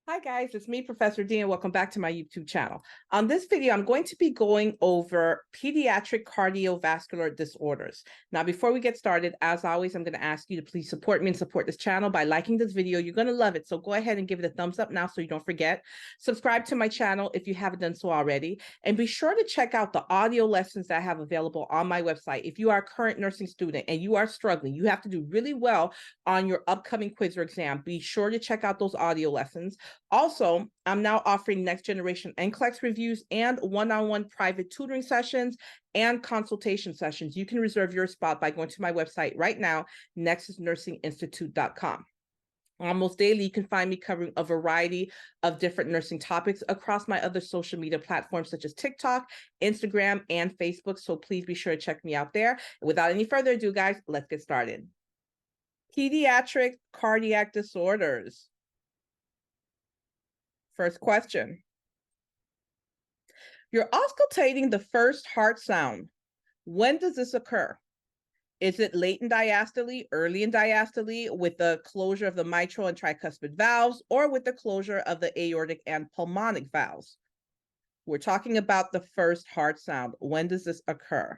Hi guys, it's me, Professor D, and welcome back to my YouTube channel. On this video, I'm going to be going over pediatric cardiovascular disorders. Now, before we get started, as always, I'm going to ask you to please support me and support this channel by liking this video. You're going to love it, so go ahead and give it a thumbs up now so you don't forget. Subscribe to my channel if you haven't done so already, and be sure to check out the audio lessons that I have available on my website. If you are a current nursing student and you are struggling, you have to do really well on your upcoming quiz or exam, be sure to check out those audio lessons. Also, I'm now offering next generation NCLEX reviews and one-on-one private tutoring sessions and consultation sessions. You can reserve your spot by going to my website right now, nexusnursinginstitute.com. Almost daily, you can find me covering a variety of different nursing topics across my other social media platforms such as TikTok, Instagram, and Facebook. So please be sure to check me out there. Without any further ado, guys, let's get started. Pediatric cardiac disorders. First question. You're auscultating the first heart sound. When does this occur? Is it late in diastole, early in diastole, with the closure of the mitral and tricuspid valves, or with the closure of the aortic and pulmonic valves? We're talking about the first heart sound. When does this occur?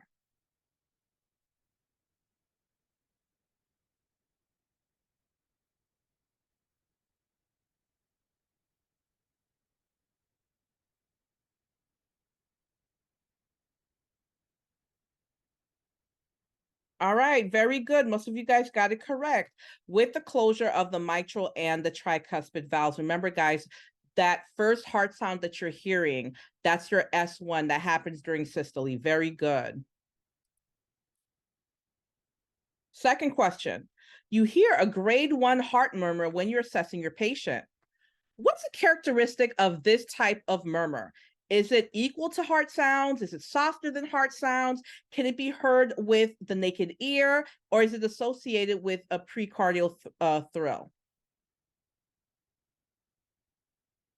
All right, very good. Most of you guys got it correct. With the closure of the mitral and the tricuspid valves. Remember, guys, that first heart sound that you're hearing, that's your S1 that happens during systole. Very good. Second question. You hear a grade 1 heart murmur when you're assessing your patient. What's a characteristic of this type of murmur? Is it equal to heart sounds? Is it softer than heart sounds? Can it be heard with the naked ear, or is it associated with a precordial thrill?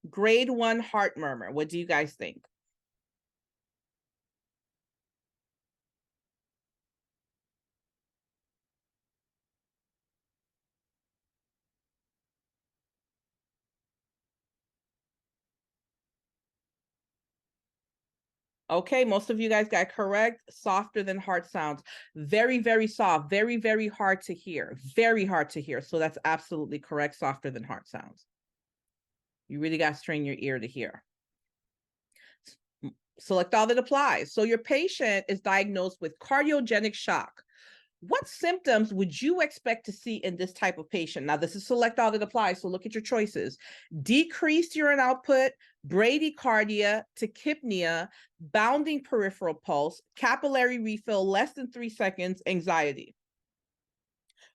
Grade 1 heart murmur. What do you guys think? Okay, most of you guys got correct. Softer than heart sounds. Very, very soft. Very, very hard to hear. Very hard to hear. So that's absolutely correct. Softer than heart sounds. You really got to strain your ear to hear. Select all that applies. So your patient is diagnosed with cardiogenic shock. What symptoms would you expect to see in this type of patient? Now, this is select all that applies, so look at your choices. Decreased urine output, bradycardia, tachypnea, bounding peripheral pulse, capillary refill less than 3 seconds, anxiety.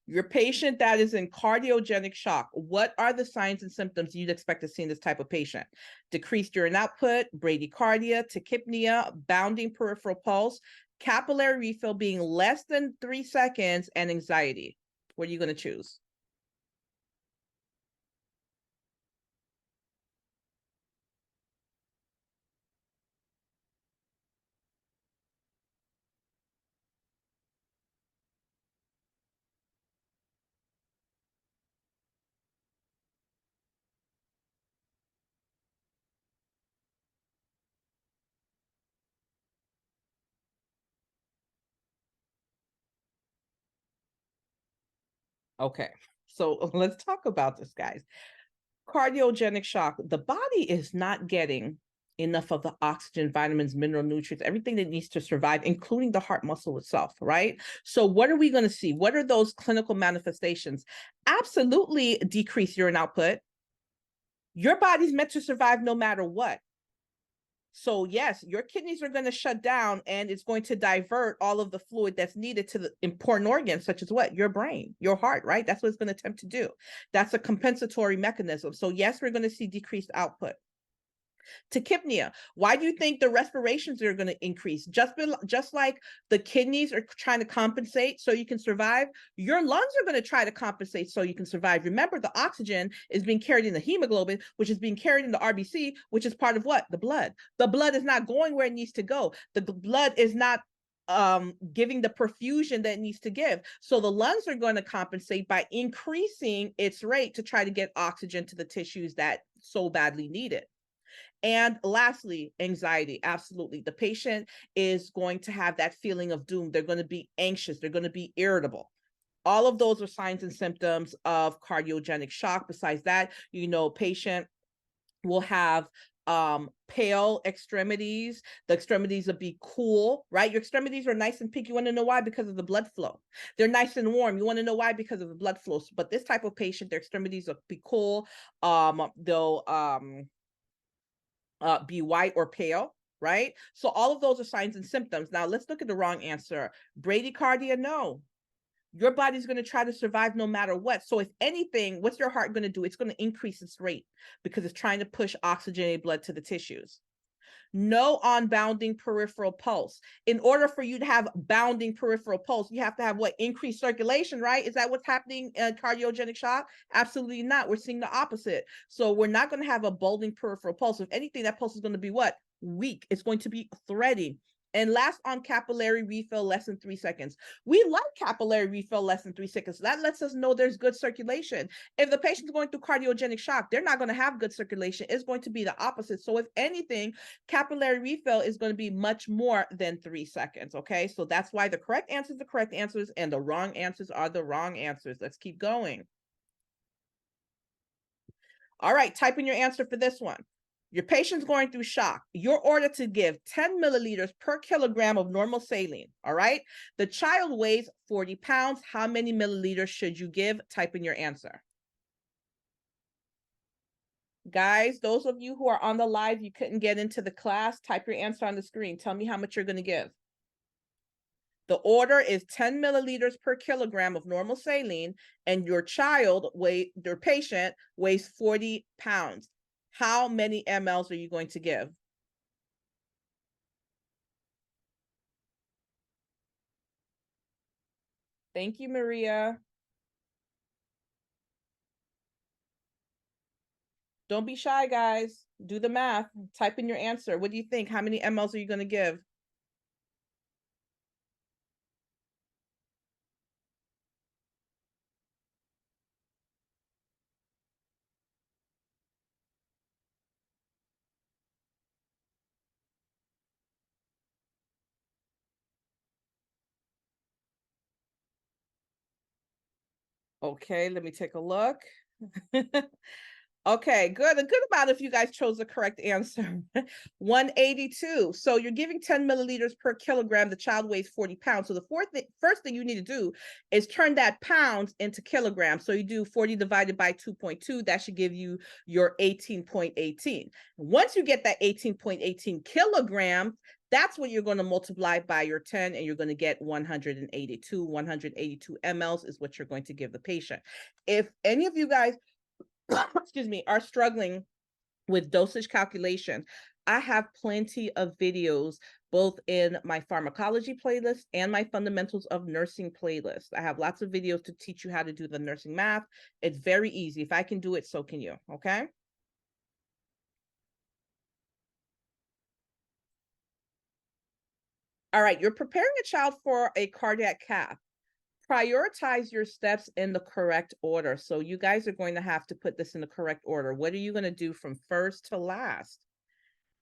Your patient that is in cardiogenic shock, what are the signs and symptoms you'd expect to see in this type of patient? Decreased urine output, bradycardia, tachypnea, bounding peripheral pulse, capillary refill being less than 3 seconds, and anxiety. What are you going to choose? Okay, so let's talk about this, guys. Cardiogenic shock. The body is not getting enough of the oxygen, vitamins, mineral nutrients, everything that needs to survive, including the heart muscle itself, right? So what are we going to see? What are those clinical manifestations? Absolutely decrease urine output. Your body's meant to survive no matter what. So yes, your kidneys are going to shut down and it's going to divert all of the fluid that's needed to the important organs, such as what? Your brain, your heart, right? That's what it's going to attempt to do. That's a compensatory mechanism. So yes, we're going to see decreased output. Tachypnea. Why do you think the respirations are going to increase? Just like the kidneys are trying to compensate so you can survive, your lungs are going to try to compensate so you can survive. Remember, the oxygen is being carried in the hemoglobin, which is being carried in the RBC, which is part of what? The blood. The blood is not going where it needs to go. The blood is not giving the perfusion that it needs to give. So the lungs are going to compensate by increasing its rate to try to get oxygen to the tissues that so badly need it. And lastly, anxiety. Absolutely. The patient is going to have that feeling of doom. They're going to be anxious. They're going to be irritable. All of those are signs and symptoms of cardiogenic shock. Besides that, patient will have pale extremities. The extremities will be cool, right? Your extremities are nice and pink. You want to know why? Because of the blood flow. They're nice and warm. You want to know why? Because of the blood flow. But this type of patient, their extremities will be cool. They'll be white or pale, right? So all of those are signs and symptoms. Now let's look at the wrong answer. Bradycardia, no. Your body's going to try to survive no matter what. So if anything, what's your heart going to do? It's going to increase its rate because it's trying to push oxygenated blood to the tissues. No on-bounding peripheral pulse. In order for you to have bounding peripheral pulse, you have to have what? Increased circulation, right? Is that what's happening in cardiogenic shock? Absolutely not. We're seeing the opposite. So we're not going to have a bounding peripheral pulse. If anything, that pulse is going to be what? Weak. It's going to be thready. And last, on capillary refill, less than 3 seconds. We like capillary refill less than 3 seconds. That lets us know there's good circulation. If the patient's going through cardiogenic shock, they're not going to have good circulation. It's going to be the opposite. So if anything, capillary refill is going to be much more than 3 seconds. Okay, so that's why the correct answers are the correct answers and the wrong answers are the wrong answers. Let's keep going. All right, type in your answer for this one. Your patient's going through shock. You're ordered to give 10 milliliters per kilogram of normal saline. All right. The child weighs 40 pounds. How many milliliters should you give? Type in your answer. Guys, those of you who are on the live, you couldn't get into the class, type your answer on the screen. Tell me how much you're going to give. The order is 10 milliliters per kilogram of normal saline, and your patient weighs 40 pounds. How many mLs are you going to give? Thank you, Maria. Don't be shy, guys. Do the math. Type in your answer. What do you think? How many mLs are you going to give? Okay, let me take a look. Okay, good. A good amount of you guys chose the correct answer. 182. So you're giving 10 milliliters per kilogram. The child weighs 40 pounds. So the first thing you need to do is turn that pounds into kilograms. So you do 40 divided by 2.2. That should give you your 18.18. Once you get that 18.18 kilograms, that's what you're going to multiply by your 10, and you're going to get 182. 182 mLs is what you're going to give the patient. If any of you guys excuse me, are struggling with dosage calculation, I have plenty of videos both in my pharmacology playlist and my fundamentals of nursing playlist. I have lots of videos to teach you how to do the nursing math. It's very easy. If I can do it, so can you. Okay. All right. You're preparing a child for a cardiac cath. Prioritize your steps in the correct order. So you guys are going to have to put this in the correct order. What are you going to do from first to last?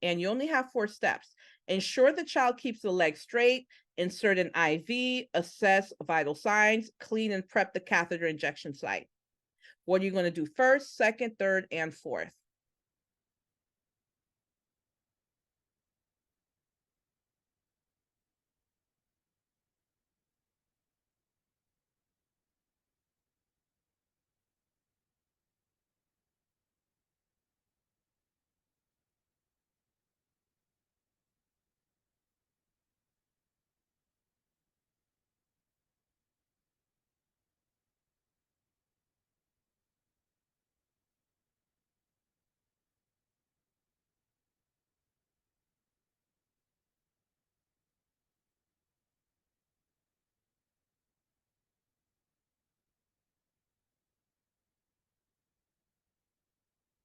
And you only have 4 steps. Ensure the child keeps the leg straight, insert an IV, assess vital signs, clean and prep the catheter injection site. What are you going to do first, second, third, and fourth?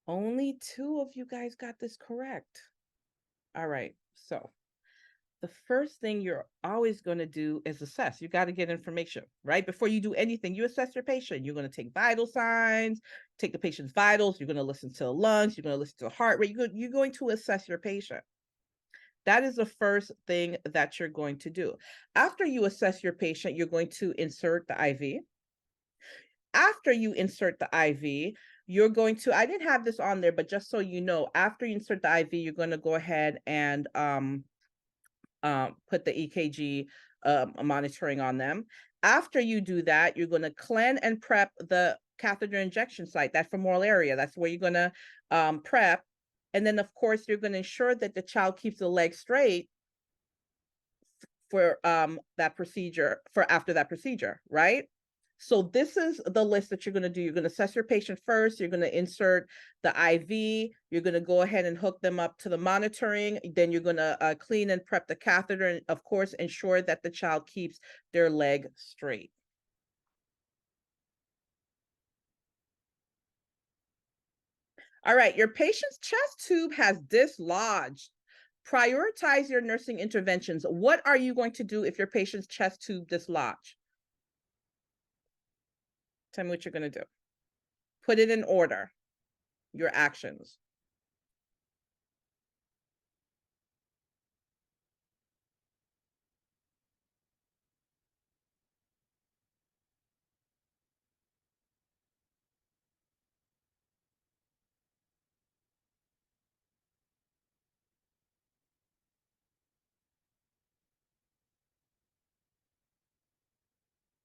Only 2 of you guys got this correct. All right, so the first thing you're always going to do is assess. You got to get information, right? Before you do anything, you assess your patient. You're going to take vital signs, take the patient's vitals. You're going to listen to the lungs. You're going to listen to the heart rate. You're going to assess your patient. That is the first thing that you're going to do. After you assess your patient, you're going to insert the IV. After you insert the IV, you're going to, I didn't have this on there, but just so you know, after you insert the IV, you're going to go ahead and put the EKG monitoring on them. After you do that, you're going to cleanse and prep the catheter injection site, that femoral area. That's where you're going to prep. And then, of course, you're going to ensure that the child keeps the leg straight for that procedure, for after that procedure, right? So this is the list that you're going to do. You're going to assess your patient first. You're going to insert the IV. You're going to go ahead and hook them up to the monitoring. Then you're going to clean and prep the catheter. And of course, ensure that the child keeps their leg straight. All right, your patient's chest tube has dislodged. Prioritize your nursing interventions. What are you going to do if your patient's chest tube dislodged? Tell me what you're going to do. Put it in order, your actions.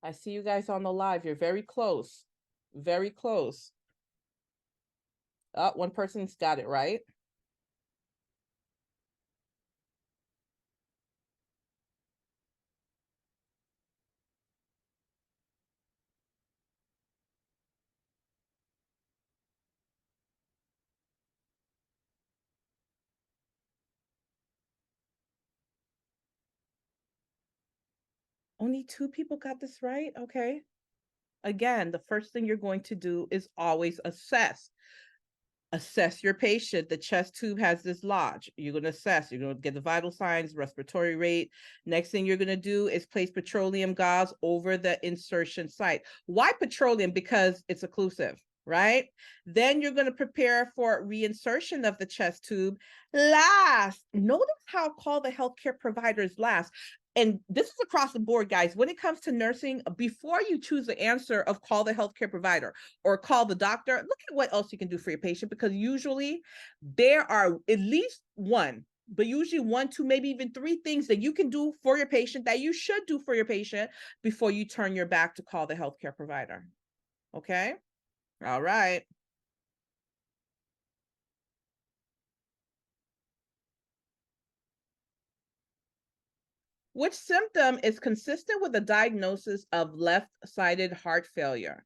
I see you guys on the live. You're very close. Very close. One person's got it right. Only 2 people got this right? Okay. Again, the first thing you're going to do is always assess. Assess your patient. The chest tube has dislodged. You're going to assess. You're going to get the vital signs, respiratory rate. Next thing you're going to do is place petroleum gauze over the insertion site. Why petroleum? Because it's occlusive, right? Then you're going to prepare for reinsertion of the chest tube. Last, notice how call the healthcare providers last. And this is across the board, guys. When it comes to nursing, before you choose the answer of call the healthcare provider or call the doctor, look at what else you can do for your patient, because usually there are at least one, but usually 1, 2, maybe even 3 things that you can do for your patient, that you should do for your patient before you turn your back to call the healthcare provider. Okay? All right. Which symptom is consistent with a diagnosis of left-sided heart failure?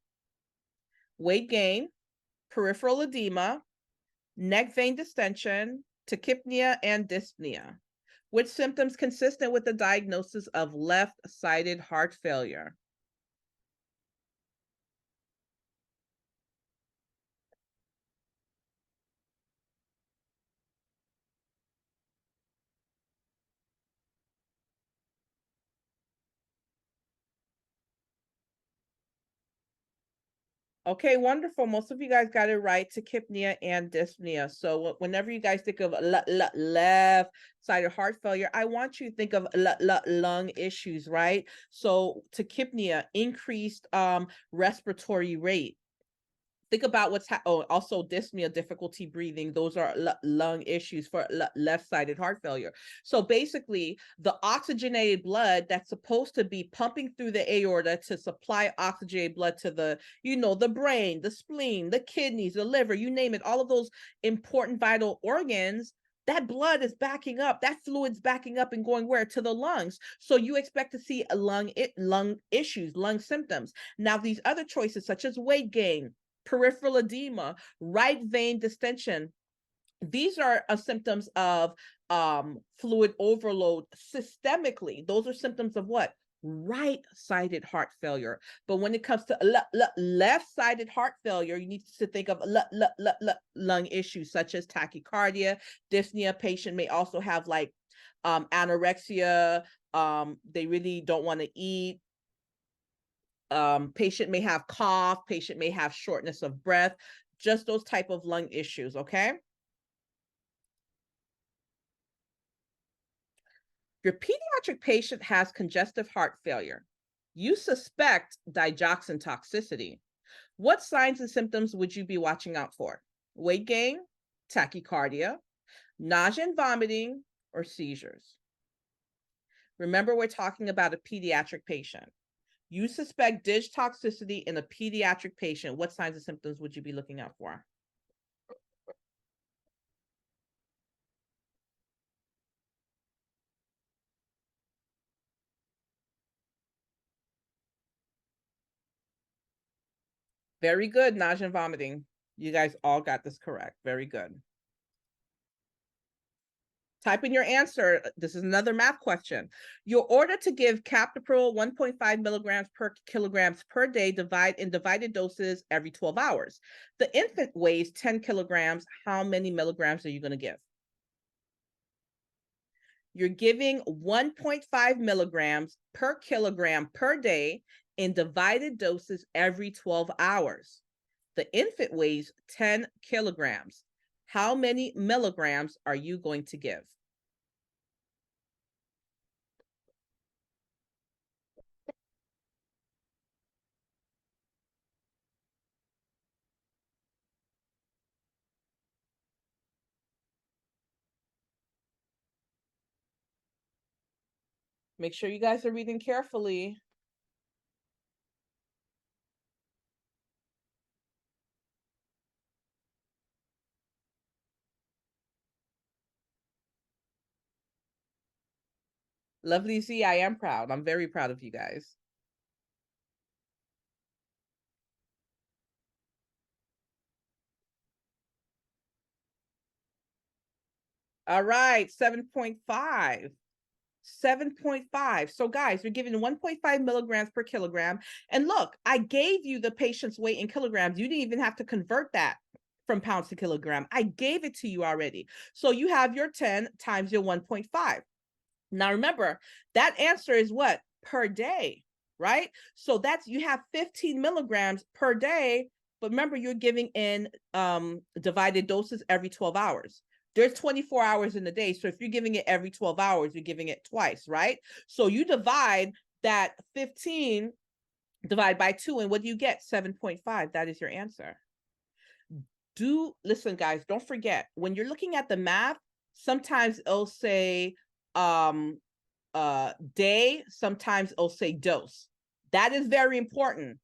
Weight gain, peripheral edema, neck vein distension, tachypnea, and dyspnea. Which symptoms consistent with the diagnosis of left-sided heart failure? Okay, wonderful. Most of you guys got it right, tachypnea and dyspnea. So whenever you guys think of left-sided heart failure, I want you to think of lung issues, right? So tachypnea, increased respiratory rate. Think about what's also dyspnea, difficulty breathing. Those are lung issues for left-sided heart failure. So basically, the oxygenated blood that's supposed to be pumping through the aorta to supply oxygenated blood to the, the brain, the spleen, the kidneys, the liver, you name it, all of those important vital organs, that blood is backing up, that fluid's backing up and going where? To the lungs. So you expect to see lung issues, lung symptoms. Now, these other choices, such as weight gain, peripheral edema, right vein distension, these are symptoms of fluid overload systemically. Those are symptoms of what? right-sided heart failure. But when it comes to left-sided heart failure, you need to think of lung issues such as tachycardia, dyspnea. Patient may also have like anorexia. They really don't want to eat. Patient may have cough. Patient may have shortness of breath. Just those type of lung issues, okay? Your pediatric patient has congestive heart failure. You suspect digoxin toxicity. What signs and symptoms would you be watching out for? Weight gain, tachycardia, nausea and vomiting, or seizures? Remember, we're talking about a pediatric patient. You suspect dig toxicity in a pediatric patient. What signs and symptoms would you be looking out for? Very good, nausea and vomiting. You guys all got this correct. Very good. Type in your answer. This is another math question. You're ordered to give captopril 1.5 milligrams per kilograms per day in divided doses every 12 hours. The infant weighs 10 kilograms. How many milligrams are you going to give? You're giving 1.5 milligrams per kilogram per day in divided doses every 12 hours. The infant weighs 10 kilograms. How many milligrams are you going to give? Make sure you guys are reading carefully. Lovely Z, I am proud. I'm very proud of you guys. All right, 7.5. 7.5. So guys, you're given 1.5 milligrams per kilogram. And look, I gave you the patient's weight in kilograms. You didn't even have to convert that from pounds to kilogram. I gave it to you already. So you have your 10 times your 1.5. Now remember, that answer is what? Per day, right? So that's, you have 15 milligrams per day, but remember you're giving in divided doses every 12 hours. There's 24 hours in the day. So if you're giving it every 12 hours, you're giving it twice, right? So you divide that 15 divide by 2, and what do you get? 7.5. That is your answer. Listen, guys, don't forget, when you're looking at the math, sometimes it'll say day, sometimes it'll say dose. That is very important.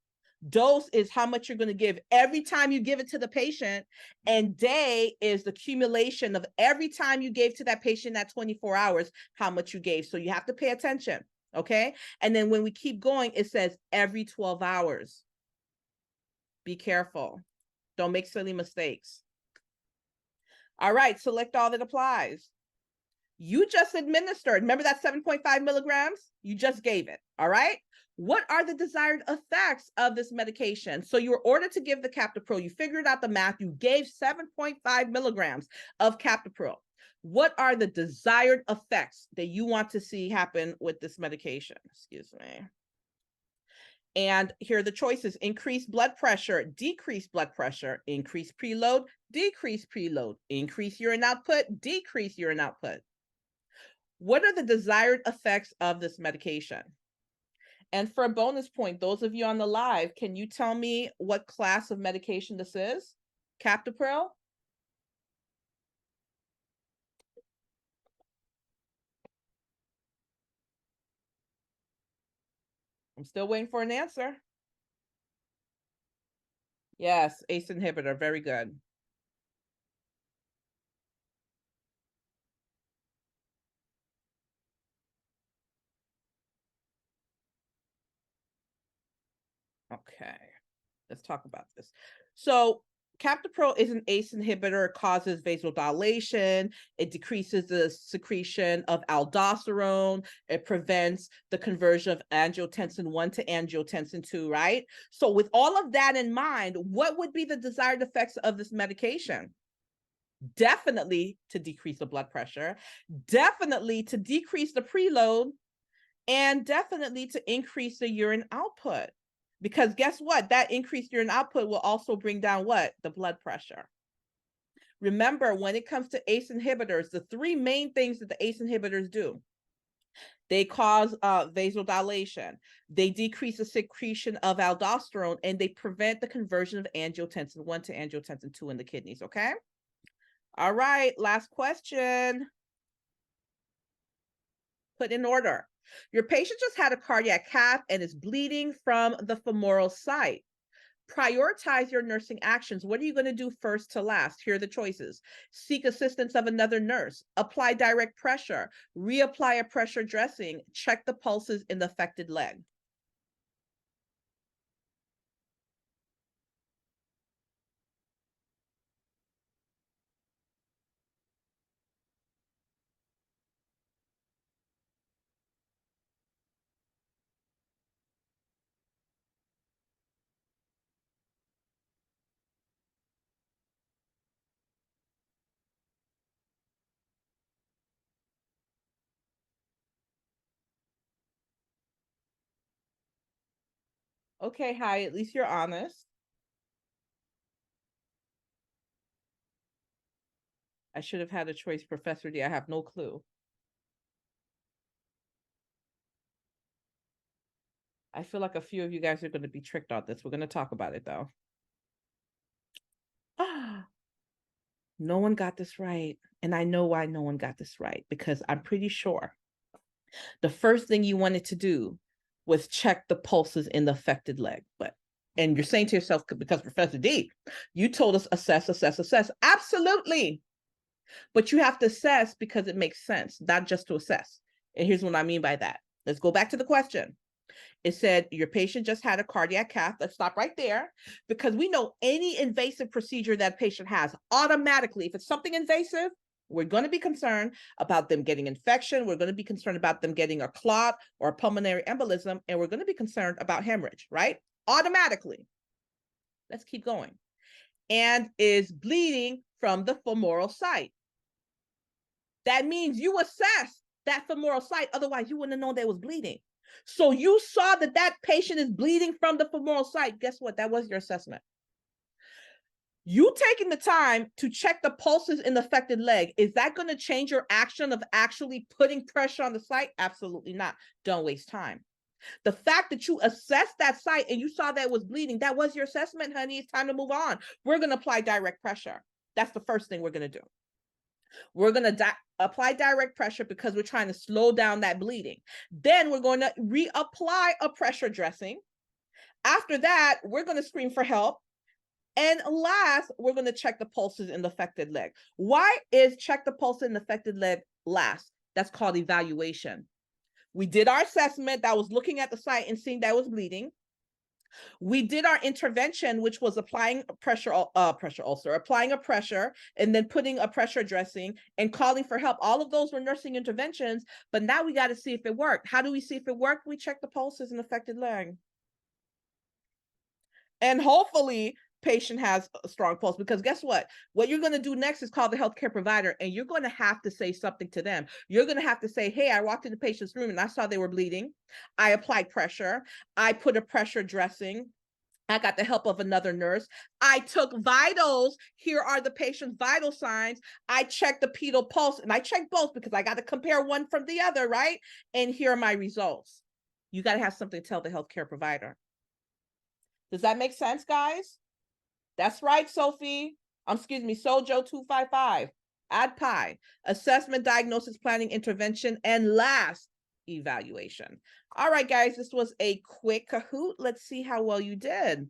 Dose is how much you're going to give every time you give it to the patient, and day is the accumulation of every time you gave to that patient that 24 hours, how much you gave. So you have to pay attention, okay? And then when we keep going, it says every 12 hours. Be careful. Don't make silly mistakes. All right, select all that applies. You just administered, remember that 7.5 milligrams? You just gave it, all right? What are the desired effects of this medication? So you were ordered to give the captopril. You figured out the math. You gave 7.5 milligrams of captopril. What are the desired effects that you want to see happen with this medication? Excuse me. And here are the choices: increase blood pressure, decrease blood pressure, increase preload, decrease preload, increase urine output, decrease urine output. What are the desired effects of this medication? And for a bonus point, those of you on the live, can you tell me what class of medication this is? Captopril? I'm still waiting for an answer. Yes, ACE inhibitor, very good. Okay, let's talk about this. So Captopril is an ACE inhibitor. It causes vasodilation. It decreases the secretion of aldosterone. It prevents the conversion of angiotensin 1 to angiotensin 2, right? So with all of that in mind, what would be the desired effects of this medication? Definitely to decrease the blood pressure, definitely to decrease the preload, and definitely to increase the urine output. Because guess what? That increased urine output will also bring down what? The blood pressure. Remember, when it comes to ACE inhibitors, the three main things that the ACE inhibitors do: they cause vasodilation, they decrease the secretion of aldosterone, and they prevent the conversion of angiotensin 1 to angiotensin 2 in the kidneys, okay? All right, last question. Put in order. Your patient just had a cardiac cath and is bleeding from the femoral site. Prioritize your nursing actions. What are you going to do first to last? Here are the choices. Seek assistance of another nurse. Apply direct pressure. Reapply a pressure dressing. Check the pulses in the affected leg. Okay, hi, at least you're honest. I should have had a choice, Professor D. I have no clue. I feel like a few of you guys are going to be tricked on this. We're going to talk about it though. No one got this right. And I know why no one got this right, because I'm pretty sure the first thing you wanted to do was check the pulses in the affected leg. And you're saying to yourself, because Professor D, you told us assess, assess, assess. Absolutely. But you have to assess because it makes sense, not just to assess. And here's what I mean by that. Let's go back to the question. It said your patient just had a cardiac cath. Let's stop right there, because we know any invasive procedure that patient has, automatically, if it's something invasive, we're going to be concerned about them getting infection. We're going to be concerned about them getting a clot or a pulmonary embolism, and we're going to be concerned about hemorrhage, right? Automatically. Let's keep going. And is bleeding from the femoral site. That means you assess that femoral site. Otherwise, you wouldn't have known they was bleeding. So you saw that that patient is bleeding from the femoral site. Guess what? That was your assessment. You taking the time to check the pulses in the affected leg, is that going to change your action of actually putting pressure on the site? Absolutely not. Don't waste time. The fact that you assessed that site and you saw that it was bleeding, that was your assessment, honey. It's time to move on. We're going to apply direct pressure. That's the first thing we're going to do. We're going to apply direct pressure because we're trying to slow down that bleeding. Then we're going to reapply a pressure dressing. After that, we're going to scream for help. And last, we're going to check the pulses in the affected leg. Why is check the pulse in the affected leg last? That's called evaluation. We did our assessment that was looking at the site and seeing that it was bleeding. We did our intervention, which was applying a pressure ulcer, applying a pressure, and then putting a pressure dressing and calling for help. All of those were nursing interventions, but now we got to see if it worked. How do we see if it worked? We check the pulses in the affected leg. And hopefully patient has a strong pulse, because guess what? What you're going to do next is call the healthcare provider, and you're going to have to say something to them. You're going to have to say, hey, I walked in the patient's room and I saw they were bleeding. I applied pressure. I put a pressure dressing. I got the help of another nurse. I took vitals. Here are the patient's vital signs. I checked the pedal pulse, and I checked both because I got to compare one from the other, right? And here are my results. You got to have something to tell the healthcare provider. Does that make sense, guys? That's right, Sophie. Excuse me, Sojo255. ADPI, assessment, diagnosis, planning, intervention, and last, evaluation. All right, guys, this was a quick Kahoot. Let's see how well you did.